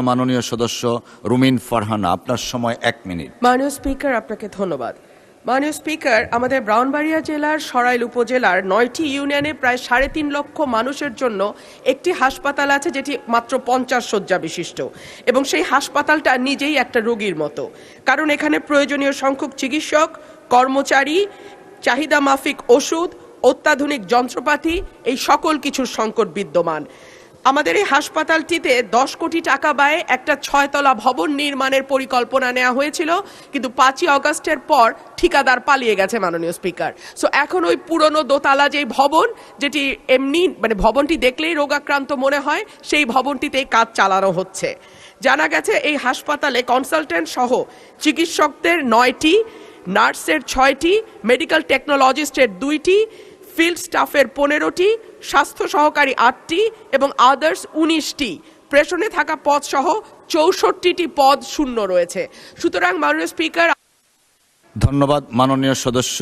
মাননীয় সদস্য রুমিন ফারহানা, আপনার সময় 1 মিনিট। মাননীয় স্পিকার, আপনাকে ধন্যবাদ। মাননীয় স্পিকার, আমাদের ব্রাহ্মণবাড়িয়া জেলার সরাইল উপজেলার 9টি ইউনিয়নে প্রায় 3.5 লক্ষ মানুষের জন্য একটি হাসপাতাল আছে যেটি মাত্র 50 শয্যা বিশিষ্ট, এবং সেই হাসপাতালটা নিজেই একটা রোগীর মতো, কারণ এখানে প্রয়োজনীয় সংখ্যক চিকিৎসক, কর্মচারী, চাহিদা মাফিক ওষুধ, অত্যাধুনিক যন্ত্রপাতি, এই সকল কিছুর সংকট বিদ্যমান। আমাদের এই হাসপাতালটিতে 10 কোটি টাকা ব্যয়ে একটা 6তলা ভবন নির্মাণের পরিকল্পনা নেওয়া হয়েছিল, কিন্তু 5ই আগস্টের পর ঠিকাদার পালিয়ে গেছে মাননীয় স্পিকার। সো এখন ওই পুরনো দোতলা যে ভবন, যেটি এমনি ভবনটি দেখলেই রোগাক্রান্ত মনে হয়, সেই ভবনটিতেই কাজ চালানো হচ্ছে। জানা গেছে এই হাসপাতালে কনসালটেন্ট সহ চিকিৎসকদের 9টি, নার্সের 6টি, মেডিকেল টেকনোলজিস্টের 2টি, ফিল্ড স্টাফের 15টি, স্বাস্থ্য সহকারী 8টি এবং আদার্স 19টি, প্রেষণে থাকা পদ সহ 64টি পদ শূন্য রয়েছে। সুতরাং মাননীয় স্পিকার, ধন্যবাদ মাননীয় সদস্য।